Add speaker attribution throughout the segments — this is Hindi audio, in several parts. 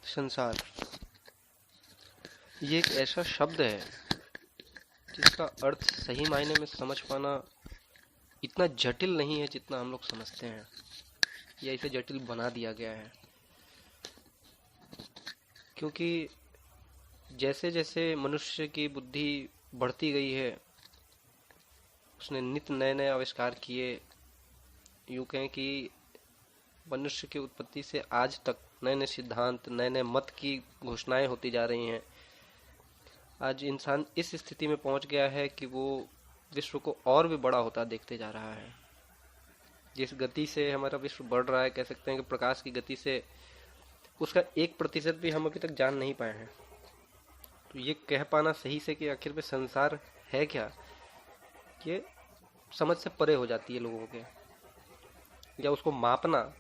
Speaker 1: संसार ये एक ऐसा शब्द है जिसका अर्थ सही मायने में समझ पाना इतना जटिल नहीं है जितना हम लोग समझते हैं, या इसे जटिल बना दिया गया है। क्योंकि जैसे जैसे मनुष्य की बुद्धि बढ़ती गई है, उसने नित्य नए नए आविष्कार किए। यूं कहें कि मनुष्य की उत्पत्ति से आज तक नए नए सिद्धांत, नए नए मत की घोषणाएं होती जा रही हैं। आज इंसान इस स्थिति में पहुंच गया है कि वो विश्व को और भी बड़ा होता देखते जा रहा है। जिस गति से हमारा विश्व बढ़ रहा है, कह सकते हैं कि प्रकाश की गति से, उसका 1% भी हम अभी तक जान नहीं पाए हैं। तो ये कह पाना सही से कि आखिर में संसार है क्या, ये समझ से परे हो जाती है लोगों के, या उसको मापना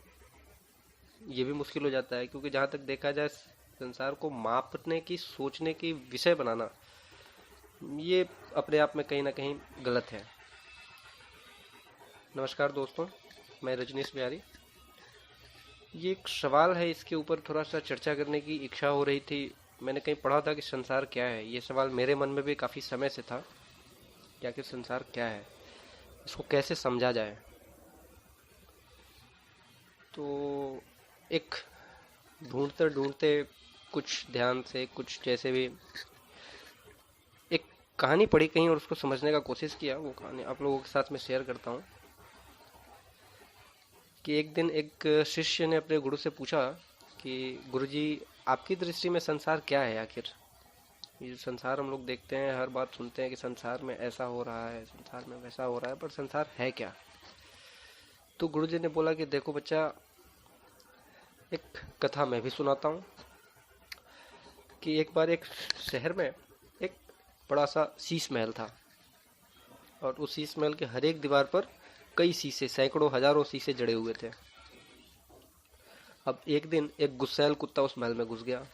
Speaker 1: ये भी मुश्किल हो जाता है। क्योंकि जहाँ तक देखा जाए, संसार को मापने की, सोचने की विषय बनाना, ये अपने आप में कहीं ना कहीं गलत है। नमस्कार दोस्तों, मैं रजनीश बिहारी। ये एक सवाल है, इसके ऊपर थोड़ा सा चर्चा करने की इच्छा हो रही थी। मैंने कहीं पढ़ा था कि संसार क्या है। ये सवाल मेरे मन में भी काफ़ी समय से था कि आखिर संसार क्या है, इसको कैसे समझा जाए। तो एक ढूंढते ढूंढते, कुछ ध्यान से, कुछ जैसे भी, एक कहानी पढ़ी कहीं और उसको समझने का कोशिश किया। वो कहानी आप लोगों के साथ में शेयर करता हूँ। कि एक दिन एक शिष्य ने अपने गुरु से पूछा कि गुरुजी, आपकी दृष्टि में संसार क्या है आखिर। ये जो संसार हम लोग देखते हैं, हर बात सुनते हैं कि संसार में ऐसा हो रहा है, संसार में वैसा हो रहा है, पर संसार है क्या। तो गुरुजी ने बोला कि देखो बच्चा, एक कथा मैं भी सुनाता हूँ। कि एक बार एक शहर में एक बड़ा सा शीश महल था, और उस शीश महल के हर एक दीवार पर कई शीशे, सैकड़ों हजारों शीशे जड़े हुए थे। अब एक दिन एक गुस्सैल कुत्ता उस महल में घुस गया।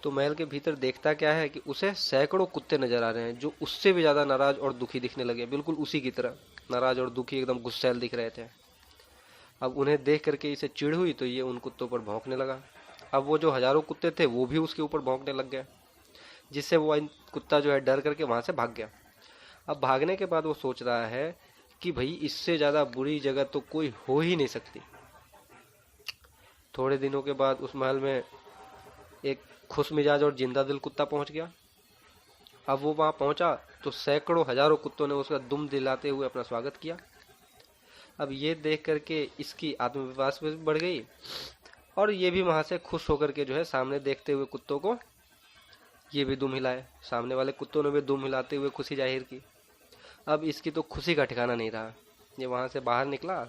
Speaker 1: तो महल के भीतर देखता क्या है कि उसे सैकड़ों कुत्ते नजर आ रहे हैं, जो उससे भी ज्यादा नाराज और दुखी दिखने लगे, बिल्कुल उसी की तरह नाराज और दुखी, एकदम गुस्सैल दिख रहे थे। अब उन्हें देख करके इसे चिढ़ हुई, तो ये उन कुत्तों पर भौंकने लगा। अब वो जो हजारों कुत्ते थे वो भी उसके ऊपर भौंकने लग गए, जिससे वो कुत्ता जो है डर करके वहां से भाग गया। अब भागने के बाद वो सोच रहा है कि भाई, इससे ज्यादा बुरी जगह तो कोई हो ही नहीं सकती। थोड़े दिनों के बाद उस महल में एक खुश मिजाज और जिंदा दिल कुत्ता पहुंच गया। अब वो वहां पहुंचा तो सैकड़ों हजारों कुत्तों ने उसका दुम दिलाते हुए अपना स्वागत किया। अब ये देख करके इसकी आत्मविश्वास भी बढ़ गई, और ये भी वहां से खुश होकर के जो है सामने देखते हुए कुत्तों को ये भी दुम हिलाए। सामने वाले कुत्तों ने भी दुम हिलाते हुए खुशी जाहिर की। अब इसकी तो खुशी का ठिकाना नहीं रहा। ये वहां से बाहर निकला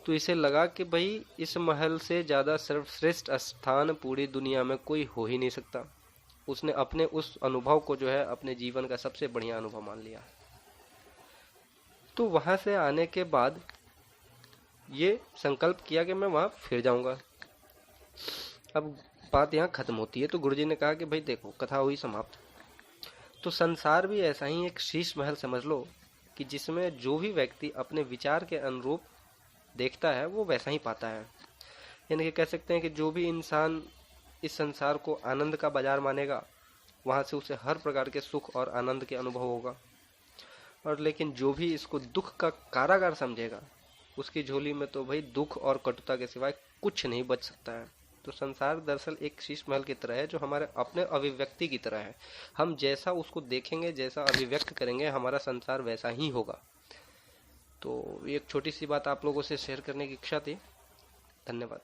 Speaker 1: तो इसे लगा कि भाई, इस महल से ज्यादा सर्वश्रेष्ठ स्थान पूरी दुनिया में कोई हो ही नहीं सकता। उसने अपने उस अनुभव को जो है अपने जीवन का सबसे बढ़िया अनुभव मान लिया। तो वहां से आने के बाद ये संकल्प किया कि मैं वहां फिर जाऊंगा। अब बात यहाँ खत्म होती है। तो गुरुजी ने कहा कि भाई देखो, कथा हुई समाप्त। तो संसार भी ऐसा ही एक शीश महल समझ लो, कि जिसमें जो भी व्यक्ति अपने विचार के अनुरूप देखता है वो वैसा ही पाता है। यानी कि कह सकते हैं कि जो भी इंसान इस संसार को आनंद का बाजार मानेगा, वहां से उसे हर प्रकार के सुख और आनंद के अनुभव होगा। और लेकिन जो भी इसको दुख का कारागार समझेगा, उसकी झोली में तो भाई दुख और कटुता के सिवाय कुछ नहीं बच सकता है। तो संसार दरअसल एक शीश महल की तरह है, जो हमारे अपने अभिव्यक्ति की तरह है। हम जैसा उसको देखेंगे, जैसा अभिव्यक्त करेंगे, हमारा संसार वैसा ही होगा। तो एक छोटी सी बात आप लोगों से शेयर करने की इच्छा थी। धन्यवाद।